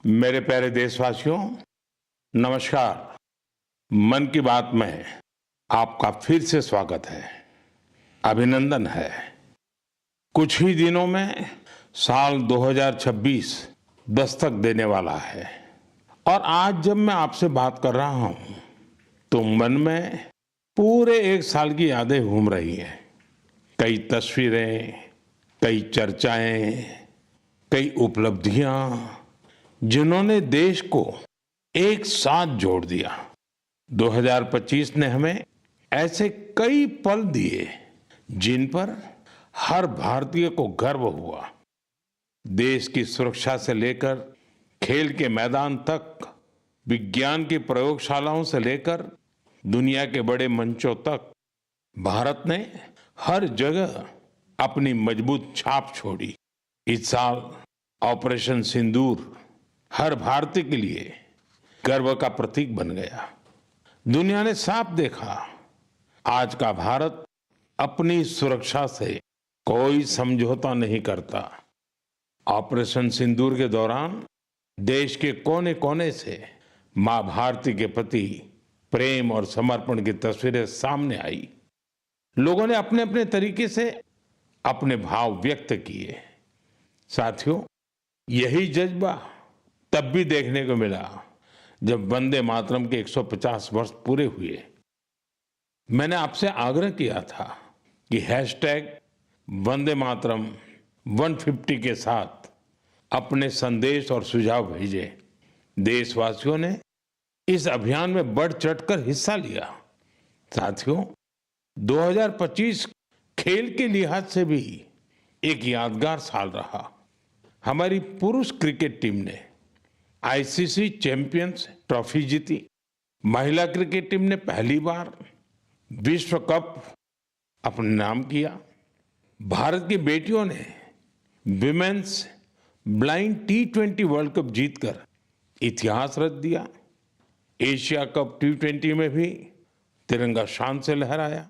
मेरे प्यारे देशवासियों, नमस्कार। मन की बात में आपका फिर से स्वागत है, अभिनंदन है। कुछ ही दिनों में साल 2026 दस्तक देने वाला है और आज जब मैं आपसे बात कर रहा हूं तो मन में पूरे एक साल की यादें घूम रही हैं। कई तस्वीरें, कई चर्चाएं, कई उपलब्धियां जिन्होंने देश को एक साथ जोड़ दिया। 2025 ने हमें ऐसे कई पल दिए जिन पर हर भारतीय को गर्व हुआ। देश की सुरक्षा से लेकर खेल के मैदान तक, विज्ञान की प्रयोगशालाओं से लेकर दुनिया के बड़े मंचों तक भारत ने हर जगह अपनी मजबूत छाप छोड़ी। इस साल ऑपरेशन सिंदूर हर भारतीय के लिए गर्व का प्रतीक बन गया। दुनिया ने साफ देखा, आज का भारत अपनी सुरक्षा से कोई समझौता नहीं करता। ऑपरेशन सिंदूर के दौरान देश के कोने कोने से मां भारती के प्रति प्रेम और समर्पण की तस्वीरें सामने आई। लोगों ने अपने अपने तरीके से अपने भाव व्यक्त किए। साथियों, यही जज्बा तब भी देखने को मिला जब वंदे मातरम के 150 वर्ष पूरे हुए। मैंने आपसे आग्रह किया था कि हैशटैग वंदे मातरम 150 के साथ अपने संदेश और सुझाव भेजें। देशवासियों ने इस अभियान में बढ़ चढ़कर हिस्सा लिया। साथियों, 2025 खेल के लिहाज से भी एक यादगार साल रहा। हमारी पुरुष क्रिकेट टीम ने आईसीसी चैंपियंस ट्रॉफी जीती। महिला क्रिकेट टीम ने पहली बार विश्व कप अपने नाम किया। भारत की बेटियों ने women's blind T20 world cup जीतकर इतिहास रच दिया। एशिया कप T20 में भी तिरंगा शान से लहराया।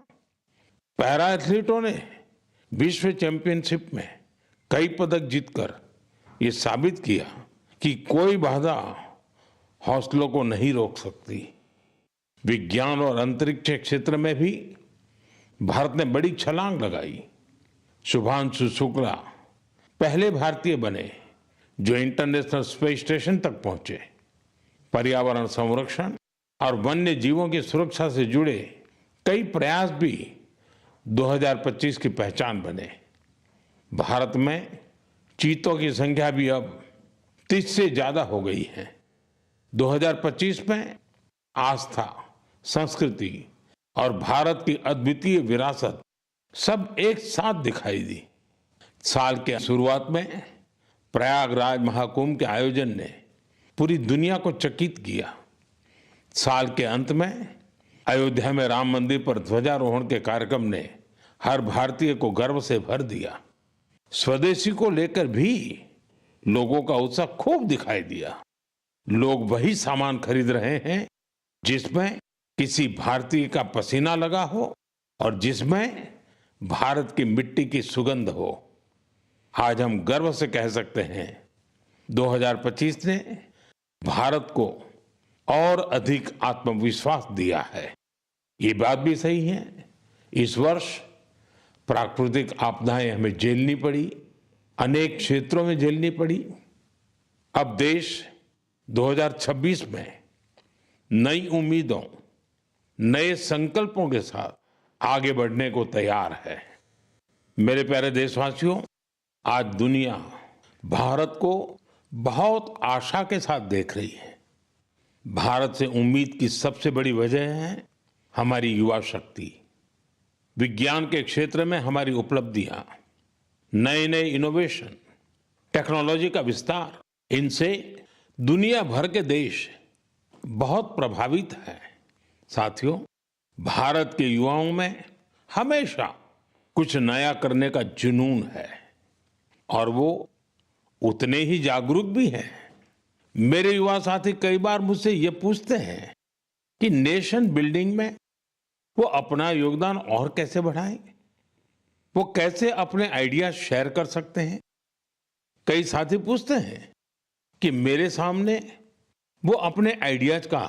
पैरा एथलीटों ने विश्व चैंपियनशिप में कई पदक जीतकर ये साबित किया कि कोई बाधा हौसलों को नहीं रोक सकती। विज्ञान और अंतरिक्ष क्षेत्र में भी भारत ने बड़ी छलांग लगाई। शुभांशु शुक्ला पहले भारतीय बने जो इंटरनेशनल स्पेस स्टेशन तक पहुंचे। पर्यावरण संरक्षण और वन्य जीवों की सुरक्षा से जुड़े कई प्रयास भी 2025 की पहचान बने। भारत में चीतों की संख्या भी अब 30 से ज्यादा हो गई है। 2025 में आस्था, संस्कृति और भारत की अद्वितीय विरासत सब एक साथ दिखाई दी। साल के शुरुआत में प्रयागराज महाकुंभ के आयोजन ने पूरी दुनिया को चकित किया। साल के अंत में अयोध्या में राम मंदिर पर ध्वजारोहण के कार्यक्रम ने हर भारतीय को गर्व से भर दिया। स्वदेशी को लेकर भी लोगों का उत्साह खूब दिखाई दिया। लोग वही सामान खरीद रहे हैं जिसमें किसी भारतीय का पसीना लगा हो और जिसमें भारत की मिट्टी की सुगंध हो। आज हम गर्व से कह सकते हैं 2025 ने भारत को और अधिक आत्मविश्वास दिया है। ये बात भी सही है, इस वर्ष प्राकृतिक आपदाएं हमें झेलनी पड़ी, अनेक क्षेत्रों में झेलनी पड़ी। अब देश 2026 में नई उम्मीदों, नए संकल्पों के साथ आगे बढ़ने को तैयार है। मेरे प्यारे देशवासियों, आज दुनिया भारत को बहुत आशा के साथ देख रही है। भारत से उम्मीद की सबसे बड़ी वजह है हमारी युवा शक्ति। विज्ञान के क्षेत्र में हमारी उपलब्धियां, नए नए इनोवेशन, टेक्नोलॉजी का विस्तार, इनसे दुनिया भर के देश बहुत प्रभावित हैं। साथियों, भारत के युवाओं में हमेशा कुछ नया करने का जुनून है और वो उतने ही जागरूक भी हैं। मेरे युवा साथी कई बार मुझसे ये पूछते हैं कि नेशन बिल्डिंग में वो अपना योगदान और कैसे बढ़ाएं, वो कैसे अपने आइडिया शेयर कर सकते हैं। कई साथी पूछते हैं कि मेरे सामने वो अपने आइडियाज का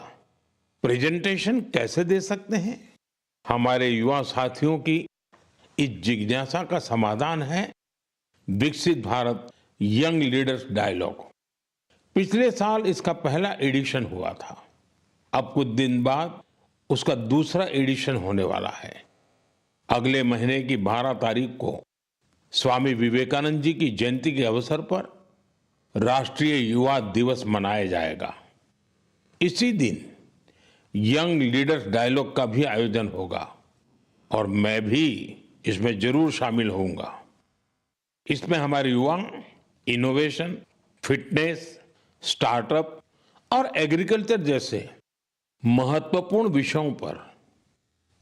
प्रेजेंटेशन कैसे दे सकते हैं। हमारे युवा साथियों की इस जिज्ञासा का समाधान है विकसित भारत यंग लीडर्स डायलॉग। पिछले साल इसका पहला एडिशन हुआ था। अब कुछ दिन बाद उसका दूसरा एडिशन होने वाला है। अगले महीने की 12 तारीख को स्वामी विवेकानंद जी की जयंती के अवसर पर राष्ट्रीय युवा दिवस मनाया जाएगा। इसी दिन यंग लीडर्स डायलॉग का भी आयोजन होगा और मैं भी इसमें जरूर शामिल होऊंगा। इसमें हमारे युवा इनोवेशन, फिटनेस, स्टार्टअप और एग्रीकल्चर जैसे महत्वपूर्ण विषयों पर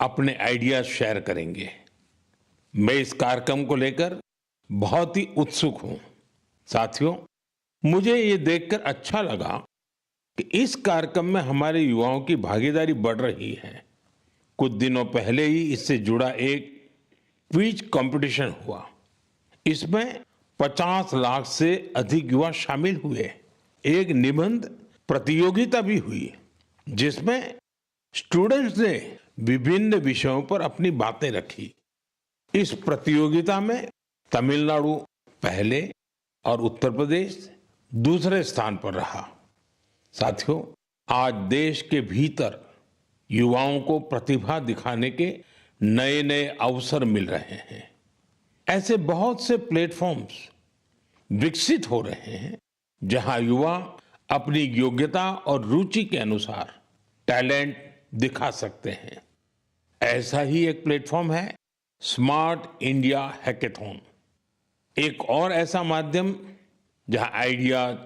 अपने आइडियाज शेयर करेंगे। मैं इस कार्यक्रम को लेकर बहुत ही उत्सुक हूं। साथियों, मुझे ये देखकर अच्छा लगा कि इस कार्यक्रम में हमारे युवाओं की भागीदारी बढ़ रही है। कुछ दिनों पहले ही इससे जुड़ा एक क्विज कंपटीशन हुआ। इसमें 50 लाख से अधिक युवा शामिल हुए। एक निबंध प्रतियोगिता भी हुई जिसमें स्टूडेंट्स ने विभिन्न विषयों पर अपनी बातें रखी। इस प्रतियोगिता में तमिलनाडु पहले और उत्तर प्रदेश दूसरे स्थान पर रहा। साथियों, आज देश के भीतर युवाओं को प्रतिभा दिखाने के नए नए अवसर मिल रहे हैं। ऐसे बहुत से प्लेटफॉर्म्स विकसित हो रहे हैं जहां युवा अपनी योग्यता और रुचि के अनुसार टैलेंट दिखा सकते हैं। ऐसा ही एक प्लेटफॉर्म है स्मार्ट इंडिया हैकेथॉन। एक और ऐसा माध्यम जहां आइडियाज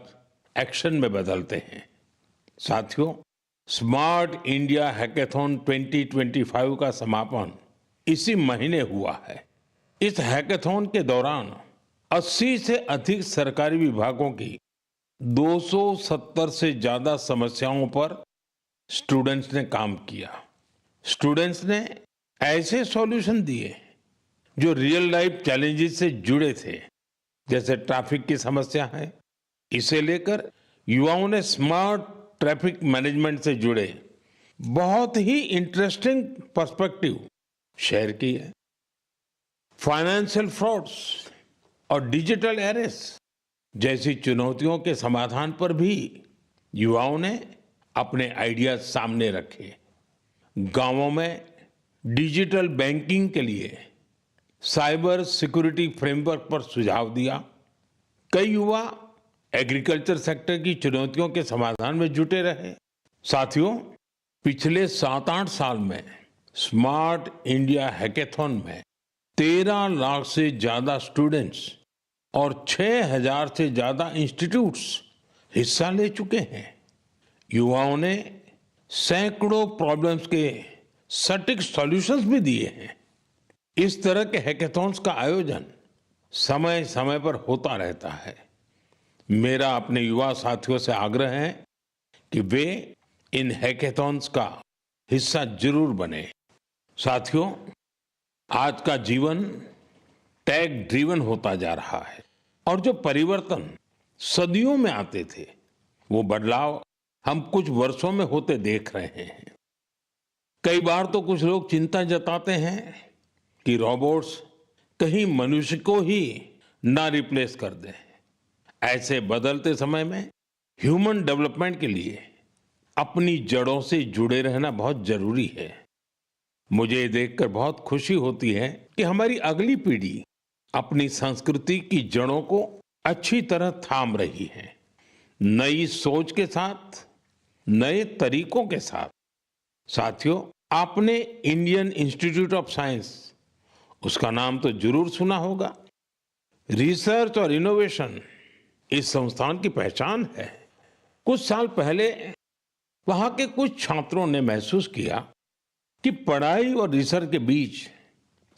एक्शन में बदलते हैं। साथियों, स्मार्ट इंडिया हैकेथॉन 2025 का समापन इसी महीने हुआ है। इस हैकेथॉन के दौरान 80 से अधिक सरकारी विभागों की 270 से ज्यादा समस्याओं पर स्टूडेंट्स ने काम किया। स्टूडेंट्स ने ऐसे सॉल्यूशन दिए जो रियल लाइफ चैलेंजेस से जुड़े थे, जैसे ट्रैफिक की समस्या है। इसे लेकर युवाओं ने स्मार्ट ट्रैफिक मैनेजमेंट से जुड़े बहुत ही इंटरेस्टिंग पर्सपेक्टिव शेयर किए। फाइनेंशियल फ्रॉड्स और डिजिटल एरेस जैसी चुनौतियों के समाधान पर भी युवाओं ने अपने आइडियाज सामने रखे। गांवों में डिजिटल बैंकिंग के लिए साइबर सिक्योरिटी फ्रेमवर्क पर सुझाव दिया। कई युवा एग्रीकल्चर सेक्टर की चुनौतियों के समाधान में जुटे रहे। साथियों, पिछले 7-8 साल में स्मार्ट इंडिया हैकेथॉन में 13 लाख से ज्यादा स्टूडेंट्स और 6,000 से ज्यादा इंस्टीट्यूट्स हिस्सा ले चुके हैं। युवाओं ने सैकड़ों प्रॉब्लम्स के सटीक सॉल्यूशंस भी दिए हैं। इस तरह के हैकेथॉन्स का आयोजन समय समय पर होता रहता है। मेरा अपने युवा साथियों से आग्रह है कि वे इन हैकेथॉन्स का हिस्सा जरूर बने। साथियों, आज का जीवन टेक ड्रिवन होता जा रहा है और जो परिवर्तन सदियों में आते थे, वो बदलाव हम कुछ वर्षों में होते देख रहे हैं। कई बार तो कुछ लोग चिंता जताते हैं कि रोबोट्स कहीं मनुष्य को ही ना रिप्लेस कर दें। ऐसे बदलते समय में ह्यूमन डेवलपमेंट के लिए अपनी जड़ों से जुड़े रहना बहुत जरूरी है। मुझे ये देखकर बहुत खुशी होती है कि हमारी अगली पीढ़ी अपनी संस्कृति की जड़ों को अच्छी तरह थाम रही है। नई सोच के साथ, नए तरीकों के साथ। साथियों, आपने इंडियन इंस्टीट्यूट ऑफ साइंस, उसका नाम तो जरूर सुना होगा। रिसर्च और इनोवेशन इस संस्थान की पहचान है। कुछ साल पहले वहां के कुछ छात्रों ने महसूस किया कि पढ़ाई और रिसर्च के बीच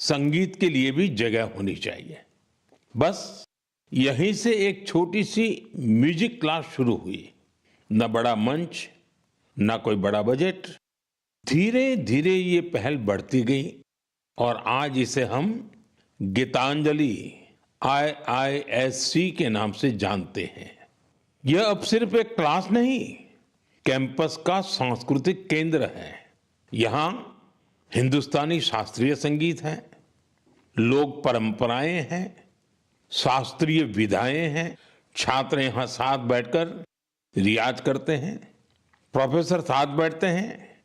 संगीत के लिए भी जगह होनी चाहिए। बस यहीं से एक छोटी सी म्यूजिक क्लास शुरू हुई। न बड़ा मंच, न कोई बड़ा बजट। धीरे धीरे ये पहल बढ़ती गई और आज इसे हम गीतांजलि IISC के नाम से जानते हैं। यह अब सिर्फ एक क्लास नहीं, कैंपस का सांस्कृतिक केंद्र है। यहाँ हिंदुस्तानी शास्त्रीय संगीत है, लोक परंपराएं हैं, शास्त्रीय विधाएं हैं। छात्र यहाँ साथ बैठकर रियाज करते हैं, प्रोफेसर साथ बैठते हैं,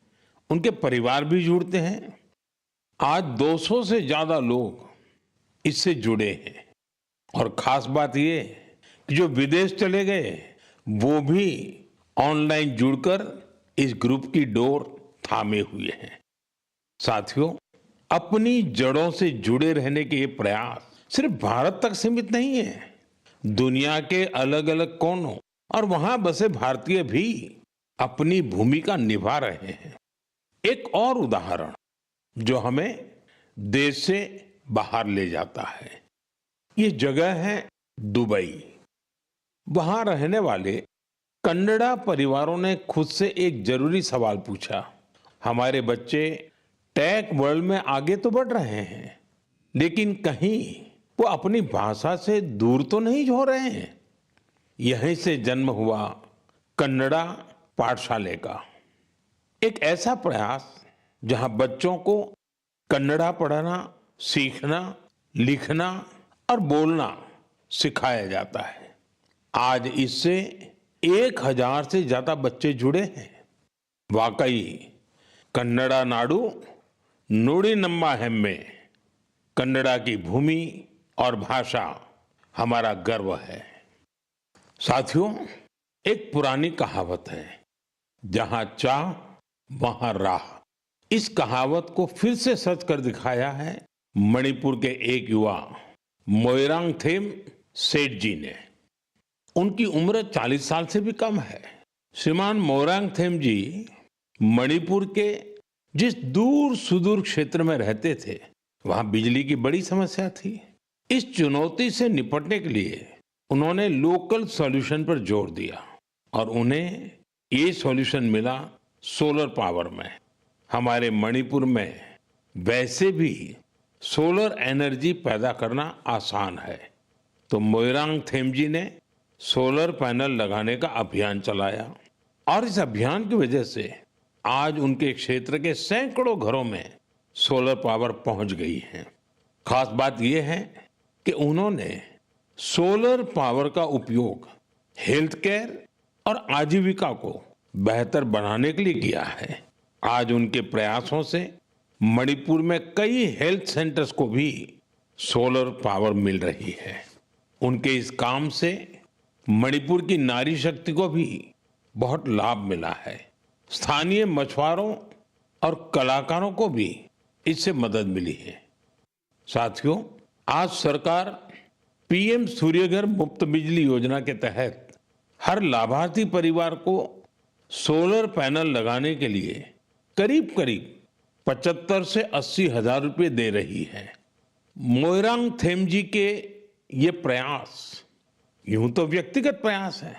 उनके परिवार भी जुड़ते हैं। आज 200 से ज्यादा लोग इससे जुड़े हैं और खास बात ये कि जो विदेश चले गए वो भी ऑनलाइन जुड़कर इस ग्रुप की डोर थामे हुए हैं। साथियों, अपनी जड़ों से जुड़े रहने के ये प्रयास सिर्फ भारत तक सीमित नहीं है। दुनिया के अलग अलग कोनों और वहां बसे भारतीय भी अपनी भूमिका निभा रहे हैं। एक और उदाहरण जो हमें देश से बाहर ले जाता है, ये जगह है दुबई। वहां रहने वाले कन्नड़ा परिवारों ने खुद से एक जरूरी सवाल पूछा। हमारे बच्चे टेक वर्ल्ड में आगे तो बढ़ रहे हैं, लेकिन कहीं वो अपनी भाषा से दूर तो नहीं हो रहे हैं। यहीं से जन्म हुआ कन्नड़ा पाठशाले का, एक ऐसा प्रयास जहां बच्चों को कन्नड़ा पढ़ना, सीखना, लिखना और बोलना सिखाया जाता है। आज इससे 1000 से ज्यादा बच्चे जुड़े हैं। वाकई कन्नड़ा नाडु नुडी नम्मा हेम्मे, कन्नड़ा की भूमि और भाषा हमारा गर्व है। साथियों, एक पुरानी कहावत है, जहां चाह वहां राह। इस कहावत को फिर से सच कर दिखाया है मणिपुर के एक युवा मोइरांगथेम सेठ जी ने। उनकी उम्र 40 साल से भी कम है। श्रीमान मोइरांगथेम जी मणिपुर के जिस दूर सुदूर क्षेत्र में रहते थे, वहां बिजली की बड़ी समस्या थी। इस चुनौती से निपटने के लिए उन्होंने लोकल सॉल्यूशन पर जोर दिया और उन्हें ये सॉल्यूशन मिला सोलर पावर में। हमारे मणिपुर में वैसे भी सोलर एनर्जी पैदा करना आसान है, तो मोइरांगथेम जी ने सोलर पैनल लगाने का अभियान चलाया और इस अभियान की वजह से आज उनके क्षेत्र के सैकड़ों घरों में सोलर पावर पहुंच गई है। खास बात यह है कि उन्होंने सोलर पावर का उपयोग हेल्थ केयर और आजीविका को बेहतर बनाने के लिए किया है। आज उनके प्रयासों से मणिपुर में कई हेल्थ सेंटर्स को भी सोलर पावर मिल रही है। उनके इस काम से मणिपुर की नारी शक्ति को भी बहुत लाभ मिला है। स्थानीय मछुआरों और कलाकारों को भी इससे मदद मिली है। साथियों, आज सरकार पीएम सूर्यघर मुफ्त बिजली योजना के तहत हर लाभार्थी परिवार को सोलर पैनल लगाने के लिए करीब करीब 75 से 80 हजार रुपए दे रही है। मोइरांगथेम जी के ये प्रयास यूं तो व्यक्तिगत प्रयास है,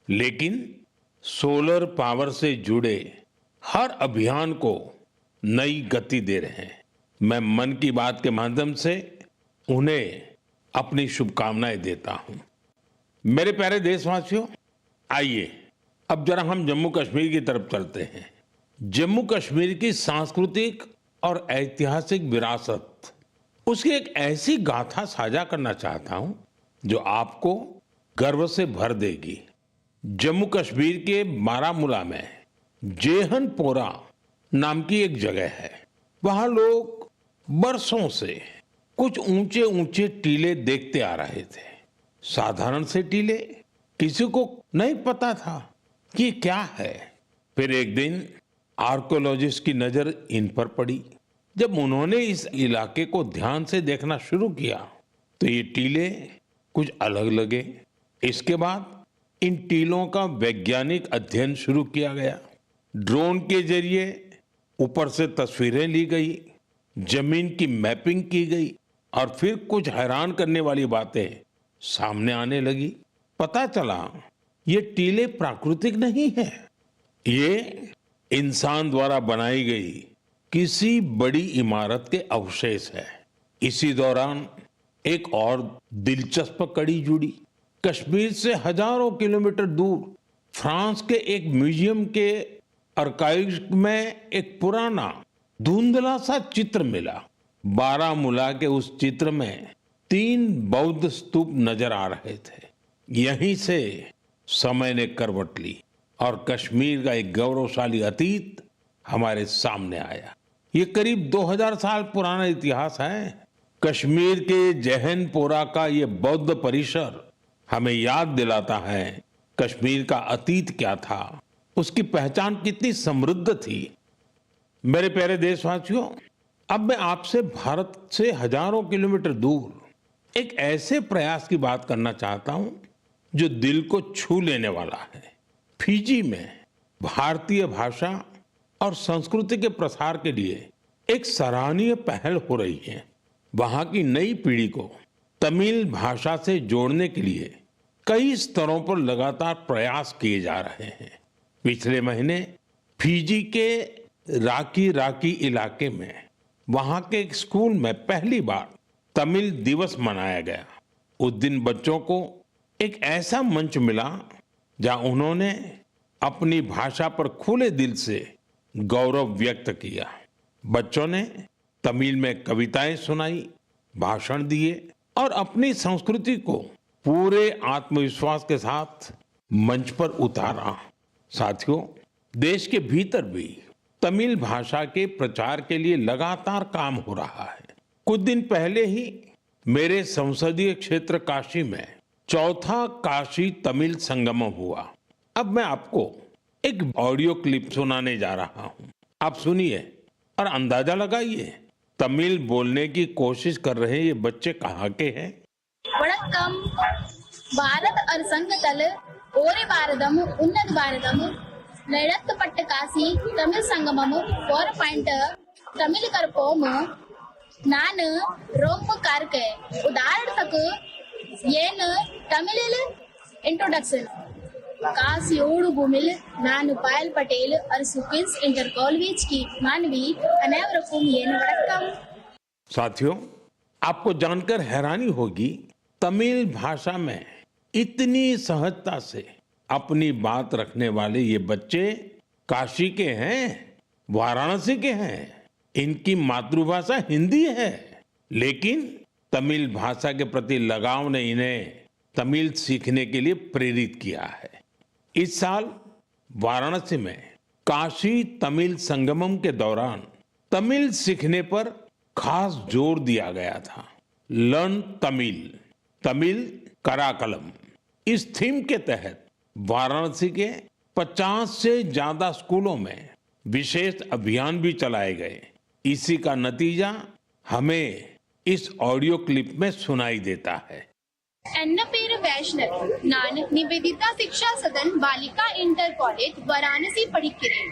लेकिन सोलर पावर से जुड़े हर अभियान को नई गति दे रहे हैं। मैं मन की बात के माध्यम से उन्हें अपनी शुभकामनाएं देता हूं। मेरे प्यारे देशवासियों, आइए अब जरा हम जम्मू कश्मीर की तरफ चलते हैं। जम्मू कश्मीर की सांस्कृतिक और ऐतिहासिक विरासत, उसकी एक ऐसी गाथा साझा करना चाहता हूं जो आपको गर्व से भर देगी। जम्मू कश्मीर के बारामूला में जेहनपोरा नाम की एक जगह है। वहां लोग बरसों से कुछ ऊंचे ऊंचे टीले देखते आ रहे थे। साधारण से टीले, किसी को नहीं पता था कि क्या है। फिर एक दिन आर्कोलॉजिस्ट की नजर इन पर पड़ी। जब उन्होंने इस इलाके को ध्यान से देखना शुरू किया तो ये टीले कुछ अलग लगे। इसके बाद इन टीलों का वैज्ञानिक अध्ययन शुरू किया गया। ड्रोन के जरिए ऊपर से तस्वीरें ली गई, जमीन की मैपिंग की गई और फिर कुछ हैरान करने वाली बातें सामने आने लगी। पता चला ये टीले प्राकृतिक नहीं है, ये इंसान द्वारा बनाई गई किसी बड़ी इमारत के अवशेष है। इसी दौरान एक और दिलचस्प कड़ी जुड़ी। कश्मीर से हजारों किलोमीटर दूर फ्रांस के एक म्यूजियम के आर्काइव में एक पुराना धुंधला सा चित्र मिला। बारामूला के उस चित्र में 3 बौद्ध स्तूप नजर आ रहे थे। यहीं से समय ने करवट ली और कश्मीर का एक गौरवशाली अतीत हमारे सामने आया। ये करीब 2000 साल पुराना इतिहास है। कश्मीर के जहनपोरा का ये बौद्ध परिसर हमें याद दिलाता है कश्मीर का अतीत क्या था, उसकी पहचान कितनी समृद्ध थी। मेरे प्यारे देशवासियों, अब मैं आपसे भारत से हजारों किलोमीटर दूर एक ऐसे प्रयास की बात करना चाहता हूं जो दिल को छू लेने वाला है। फिजी में भारतीय भाषा और संस्कृति के प्रसार के लिए एक सराहनीय पहल हो रही है। वहां की नई पीढ़ी को तमिल भाषा से जोड़ने के लिए कई स्तरों पर लगातार प्रयास किए जा रहे हैं। पिछले महीने फिजी के राकी राकी इलाके में वहां के एक स्कूल में पहली बार तमिल दिवस मनाया गया। उस दिन बच्चों को एक ऐसा मंच मिला जहां उन्होंने अपनी भाषा पर खुले दिल से गौरव व्यक्त किया। बच्चों ने तमिल में कविताएं सुनाई, भाषण दिए और अपनी संस्कृति को पूरे आत्मविश्वास के साथ मंच पर उतारा। साथियों, देश के भीतर भी तमिल भाषा के प्रचार के लिए लगातार काम हो रहा है। कुछ दिन पहले ही मेरे संसदीय क्षेत्र काशी में चौथा काशी तमिल संगमम हुआ। अब मैं आपको एक ऑडियो क्लिप सुनाने जा रहा हूं। आप सुनिए और अंदाजा लगाइए तमिल बोलने की कोशिश कर रहे ये बच्चे कहाँ के हैं। வணக்கம். பாரத் அரசங்கத்தல் ஓரே பாரதம் உன்னத பாரதம் நடத்தப்பட்ட காசி தமிழ் சங்கமம் 4 தமிழ் கற்போம் ನಾನು ரொம்ப ಕಾರ್ಕೆ ಉದಾಹರಣಕ್ಕೆ ಏನು ತಮಿಳಿಲ್ ಇಂಟ್ರೊಡಕ್ಷನ್ कासियोड़ भूमिल नानु पायल पटेल और सुकिल्स इंटर कॉलेज की मानवी अनेवरकुम येन वणक्कम। साथियों, आपको जानकर हैरानी होगी तमिल भाषा में इतनी सहजता से अपनी बात रखने वाले ये बच्चे काशी के हैं, वाराणसी के हैं। इनकी मातृभाषा हिंदी है, लेकिन तमिल भाषा के प्रति लगाव ने इन्हें तमिल सीखने के लिए प्रेरित किया है। इस साल वाराणसी में काशी तमिल संगमम के दौरान तमिल सीखने पर खास जोर दिया गया था। लर्न तमिल, तमिल कराकलम, इस थीम के तहत वाराणसी के 50 से ज्यादा स्कूलों में विशेष अभियान भी चलाए गए। इसी का नतीजा हमें इस ऑडियो क्लिप में सुनाई देता है। एन्न पेर वैष्णव नान निवेदिता शिक्षा सदन बालिका इंटर कॉलेज वाराणसी पढ़िक्किरेन।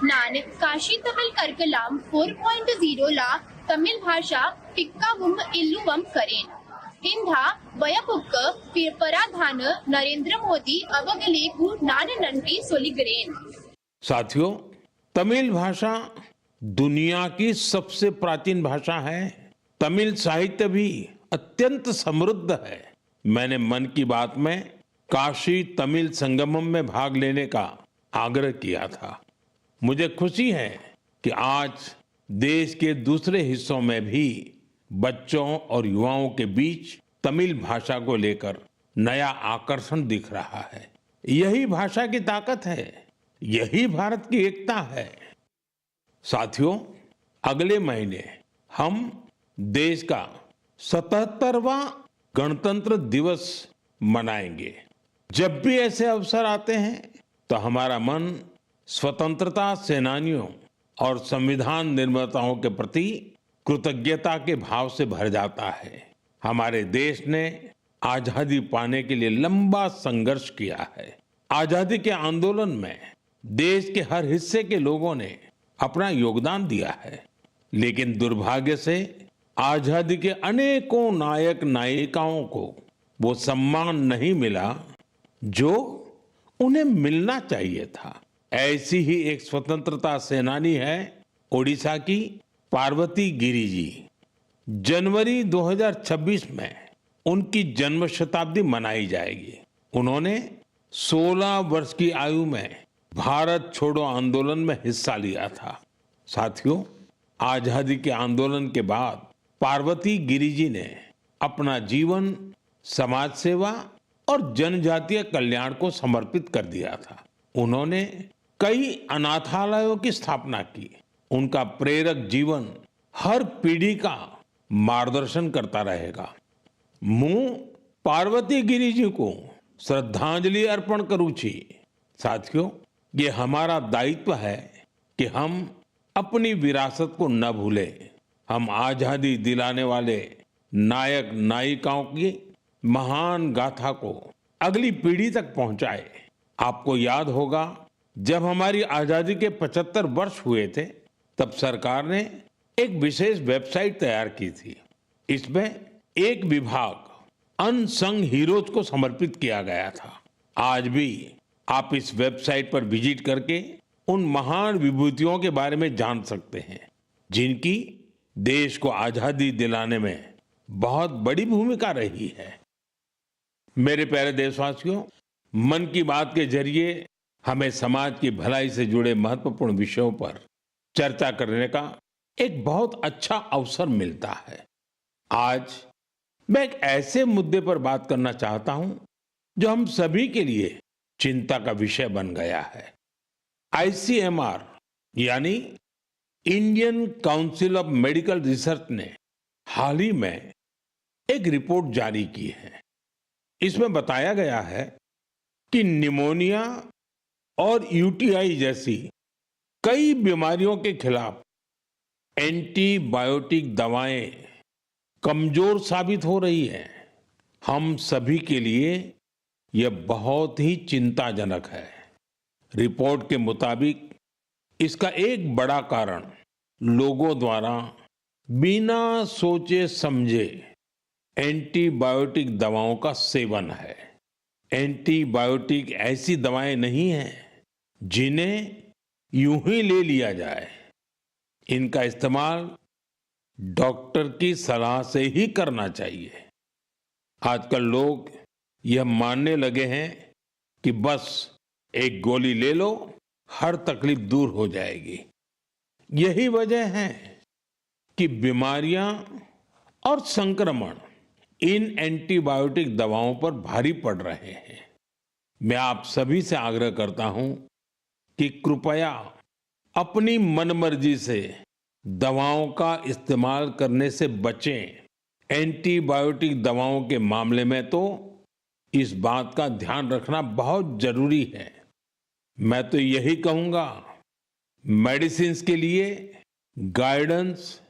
नान काशी तमिल कर्कलाम 4.0 ला तमिल भाषा टिक्कावुम इल्लुवम करेन। इंधा वयपुक्क पराधान नरेंद्र मोदी अवगलेकु नान नंटी सोलिगरेन। साथियों, तमिल भाषा दुनिया की सबसे प्राचीन भाषा है। तमिल साहित्य भी अत्यंत समृद्ध है। मैंने मन की बात में काशी तमिल संगमम में भाग लेने का आग्रह किया था। मुझे खुशी है कि आज देश के दूसरे हिस्सों में भी बच्चों और युवाओं के बीच तमिल भाषा को लेकर नया आकर्षण दिख रहा है। यही भाषा की ताकत है, यही भारत की एकता है। साथियों, अगले महीने हम देश का 77वां गणतंत्र दिवस मनाएंगे। जब भी ऐसे अवसर आते हैं तो हमारा मन स्वतंत्रता सेनानियों और संविधान निर्माताओं के प्रति कृतज्ञता के भाव से भर जाता है। हमारे देश ने आजादी पाने के लिए लंबा संघर्ष किया है। आजादी के आंदोलन में देश के हर हिस्से के लोगों ने अपना योगदान दिया है, लेकिन दुर्भाग्य से आजादी के अनेकों नायक नायिकाओं को वो सम्मान नहीं मिला जो उन्हें मिलना चाहिए था। ऐसी ही एक स्वतंत्रता सेनानी है ओडिशा की पार्वती गिरी जी। जनवरी 2026 में उनकी जन्म शताब्दी मनाई जाएगी। उन्होंने 16 वर्ष की आयु में भारत छोड़ो आंदोलन में हिस्सा लिया था। साथियों, आजादी के आंदोलन के बाद पार्वती गिरि जी ने अपना जीवन समाज सेवा और जनजातीय कल्याण को समर्पित कर दिया था। उन्होंने कई अनाथालयों की स्थापना की। उनका प्रेरक जीवन हर पीढ़ी का मार्गदर्शन करता रहेगा। मैं पार्वती गिरि जी को श्रद्धांजलि अर्पण करूं छी। साथियों, ये हमारा दायित्व है कि हम अपनी विरासत को न भूलें। हम आजादी दिलाने वाले नायक नायिकाओं की महान गाथा को अगली पीढ़ी तक पहुंचाए। आपको याद होगा, जब हमारी आजादी के 75 वर्ष हुए थे, तब सरकार ने एक विशेष वेबसाइट तैयार की थी। इसमें एक विभाग अनसंग हीरोज को समर्पित किया गया था। आज भी आप इस वेबसाइट पर विजिट करके उन महान विभूतियों के बारे में जान सकते हैं, जिनकी देश को आजादी दिलाने में बहुत बड़ी भूमिका रही है। मेरे प्यारे देशवासियों, मन की बात के जरिए हमें समाज की भलाई से जुड़े महत्वपूर्ण विषयों पर चर्चा करने का एक बहुत अच्छा अवसर मिलता है। आज मैं एक ऐसे मुद्दे पर बात करना चाहता हूं जो हम सभी के लिए चिंता का विषय बन गया है। ICMR यानी Indian council of medical research ने हाल ही में एक रिपोर्ट जारी की है। इसमें बताया गया है कि निमोनिया और UTI जैसी कई बीमारियों के खिलाफ एंटीबायोटिक दवाएं कमजोर साबित हो रही हैं। हम सभी के लिए यह बहुत ही चिंताजनक है। रिपोर्ट के मुताबिक इसका एक बड़ा कारण लोगों द्वारा बिना सोचे समझे एंटीबायोटिक दवाओं का सेवन है। एंटीबायोटिक ऐसी दवाएं नहीं हैं जिन्हें यूं ही ले लिया जाए। इनका इस्तेमाल डॉक्टर की सलाह से ही करना चाहिए। आजकल लोग यह मानने लगे हैं कि बस एक गोली ले लो, हर तकलीफ दूर हो जाएगी। यही वजह है कि बीमारियां और संक्रमण इन एंटीबायोटिक दवाओं पर भारी पड़ रहे हैं। मैं आप सभी से आग्रह करता हूं कि कृपया अपनी मनमर्जी से दवाओं का इस्तेमाल करने से बचें। एंटीबायोटिक दवाओं के मामले में तो इस बात का ध्यान रखना बहुत जरूरी है। मैं तो यही कहूंगा, मेडिसिन्स के लिए गाइडेंस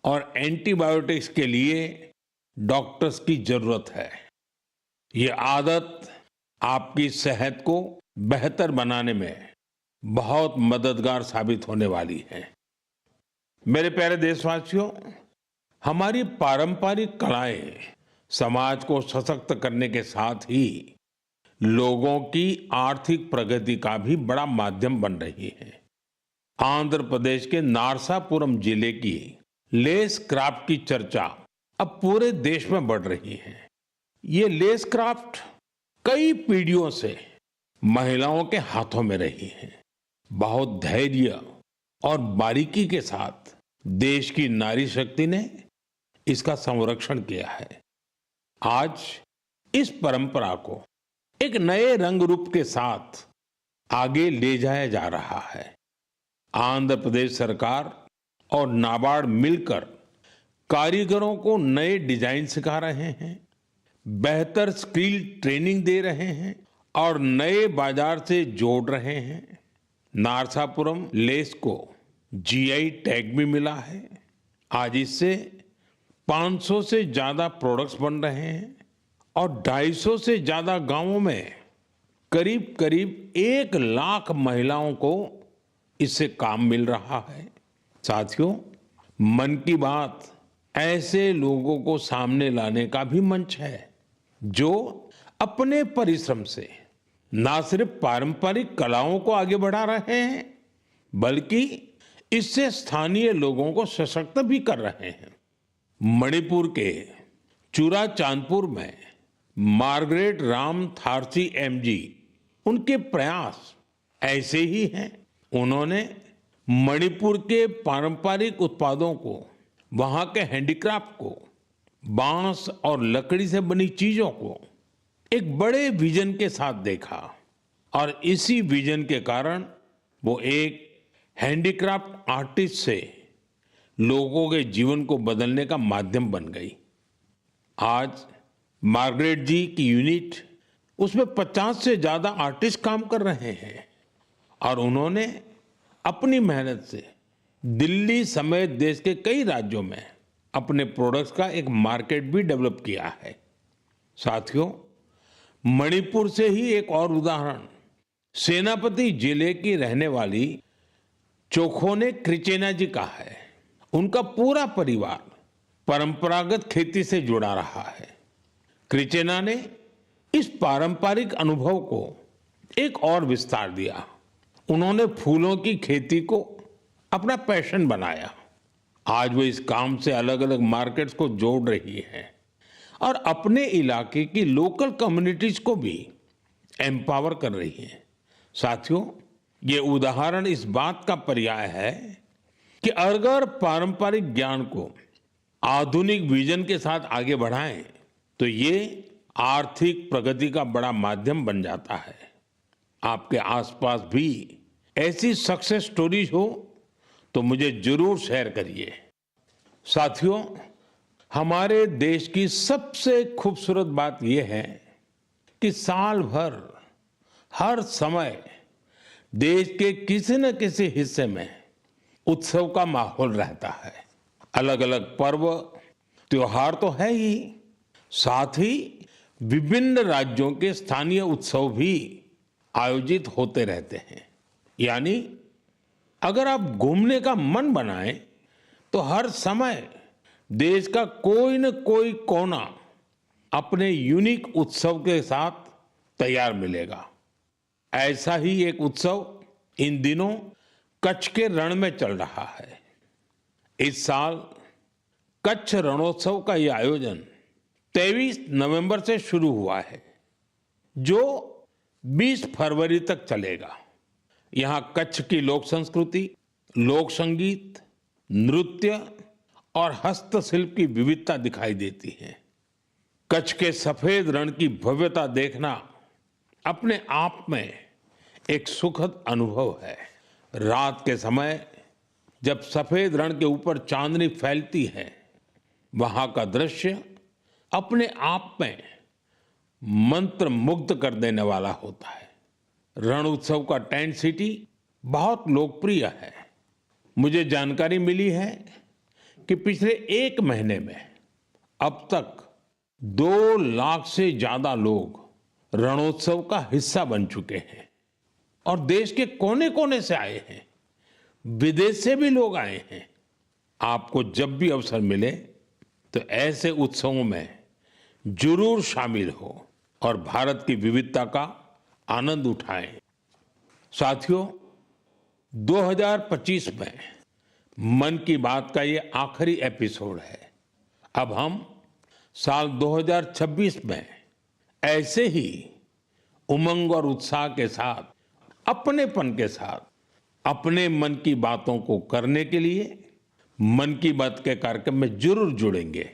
और एंटीबायोटिक्स के लिए डॉक्टर्स की जरूरत है। ये आदत आपकी सेहत को बेहतर बनाने में बहुत मददगार साबित होने वाली है। मेरे प्यारे देशवासियों, हमारी पारंपरिक कलाएं समाज को सशक्त करने के साथ ही लोगों की आर्थिक प्रगति का भी बड़ा माध्यम बन रही है। आंध्र प्रदेश के नारसापुरम जिले की लेस क्राफ्ट की चर्चा अब पूरे देश में बढ़ रही है। ये लेस क्राफ्ट कई पीढ़ियों से महिलाओं के हाथों में रही है। बहुत धैर्य और बारीकी के साथ देश की नारी शक्ति ने इसका संरक्षण किया है। आज इस परंपरा को एक नए रंग रूप के साथ आगे ले जाया जा रहा है। आंध्र प्रदेश सरकार और नाबार्ड मिलकर कारीगरों को नए डिजाइन सिखा रहे हैं, बेहतर स्किल ट्रेनिंग दे रहे हैं और नए बाजार से जोड़ रहे हैं। नारसापुरम लेस को GI टैग भी मिला है। आज इससे 500 से ज्यादा प्रोडक्ट्स बन रहे हैं और 250 से ज्यादा गांवों में करीब करीब 1 लाख महिलाओं को इससे काम मिल रहा है। साथियों, मन की बात ऐसे लोगों को सामने लाने का भी मंच है जो अपने परिश्रम से न सिर्फ पारंपरिक कलाओं को आगे बढ़ा रहे हैं, बल्कि इससे स्थानीय लोगों को सशक्त भी कर रहे हैं। मणिपुर के चूराचांदपुर में मार्गरेट राम थारसी एमजी, उनके प्रयास ऐसे ही हैं। उन्होंने मणिपुर के पारंपरिक उत्पादों को, वहां के हैंडीक्राफ्ट को, बांस और लकड़ी से बनी चीजों को एक बड़े विजन के साथ देखा और इसी विजन के कारण वो एक हैंडीक्राफ्ट आर्टिस्ट से लोगों के जीवन को बदलने का माध्यम बन गई। आज मार्गरेट जी की यूनिट, उसमें 50 से ज्यादा आर्टिस्ट काम कर रहे हैं और उन्होंने अपनी मेहनत से दिल्ली समेत देश के कई राज्यों में अपने प्रोडक्ट्स का एक मार्केट भी डेवलप किया है। साथियों, मणिपुर से ही एक और उदाहरण सेनापति जिले की रहने वाली चोखोने क्रिचेना जी का है। उनका पूरा परिवार परंपरागत खेती से जुड़ा रहा है। क्रिचेना ने इस पारंपरिक अनुभव को एक और विस्तार दिया। उन्होंने फूलों की खेती को अपना पैशन बनाया। आज वो इस काम से अलग अलग मार्केट्स को जोड़ रही है और अपने इलाके की लोकल कम्युनिटीज को भी एम्पावर कर रही है। साथियों, ये उदाहरण इस बात का पर्याय है कि अगर पारंपरिक ज्ञान को आधुनिक विजन के साथ आगे बढ़ाएं तो ये आर्थिक प्रगति का बड़ा माध्यम बन जाता है। आपके आसपास भी ऐसी सक्सेस स्टोरीज हो तो मुझे जरूर शेयर करिए। साथियों, हमारे देश की सबसे खूबसूरत बात यह है कि साल भर हर समय देश के किसी न किसी हिस्से में उत्सव का माहौल रहता है। अलग अलग पर्व त्योहार तो है ही, साथ ही विभिन्न राज्यों के स्थानीय उत्सव भी आयोजित होते रहते हैं। यानी अगर आप घूमने का मन बनाएं तो हर समय देश का कोई न कोई कोना अपने यूनिक उत्सव के साथ तैयार मिलेगा। ऐसा ही एक उत्सव इन दिनों कच्छ के रण में चल रहा है। इस साल कच्छ रणोत्सव का यह आयोजन 23 नवंबर से शुरू हुआ है, जो 20 फरवरी तक चलेगा। यहां कच्छ की लोक संस्कृति, लोक संगीत, नृत्य और हस्तशिल्प की विविधता दिखाई देती है। कच्छ के सफेद रण की भव्यता देखना अपने आप में एक सुखद अनुभव है। रात के समय जब सफेद रण के ऊपर चांदनी फैलती है, वहां का दृश्य अपने आप में मंत्र मुग्ध कर देने वाला होता है। रण उत्सव का टेंट सिटी बहुत लोकप्रिय है। मुझे जानकारी मिली है कि पिछले एक महीने में अब तक 2 लाख से ज्यादा लोग रणोत्सव का हिस्सा बन चुके हैं और देश के कोने कोने से आए हैं, विदेश से भी लोग आए हैं। आपको जब भी अवसर मिले तो ऐसे उत्सवों में जरूर शामिल हो और भारत की विविधता का आनंद उठाएं। साथियों, 2025 में मन की बात का ये आखिरी एपिसोड है। अब हम साल 2026 में ऐसे ही उमंग और उत्साह के साथ, अपनेपन के साथ अपने मन की बातों को करने के लिए मन की बात के कार्यक्रम में जरूर जुड़ेंगे।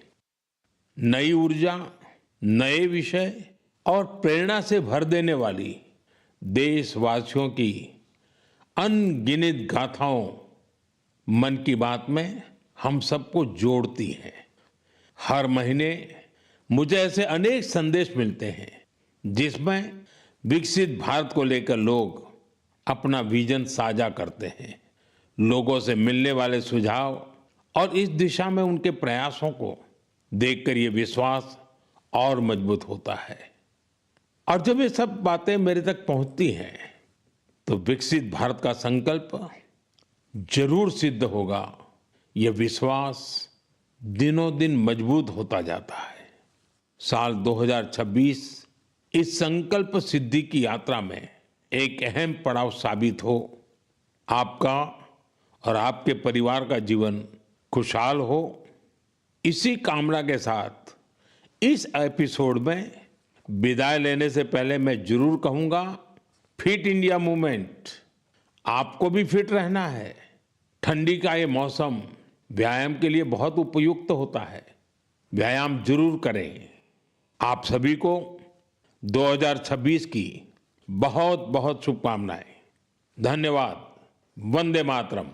नई ऊर्जा, नए विषय और प्रेरणा से भर देने वाली देशवासियों की अनगिनत गाथाओं मन की बात में हम सबको जोड़ती हैं। हर महीने मुझे ऐसे अनेक संदेश मिलते हैं जिसमें विकसित भारत को लेकर लोग अपना विजन साझा करते हैं। लोगों से मिलने वाले सुझाव और इस दिशा में उनके प्रयासों को देखकर ये विश्वास और मजबूत होता है। और जब ये सब बातें मेरे तक पहुंचती हैं तो विकसित भारत का संकल्प जरूर सिद्ध होगा। ये विश्वास दिनों दिन मजबूत होता जाता है। साल 2026 इस संकल्प सिद्धि की यात्रा में एक अहम पड़ाव साबित हो। आपका और आपके परिवार का जीवन खुशहाल हो, इसी कामना के साथ इस एपिसोड में विदाई लेने से पहले मैं जरूर कहूंगा, फिट इंडिया मूवमेंट, आपको भी फिट रहना है। ठंडी का ये मौसम व्यायाम के लिए बहुत उपयुक्त होता है। व्यायाम जरूर करें। आप सभी को 2026 की बहुत बहुत शुभकामनाएं। धन्यवाद। वंदे मातरम।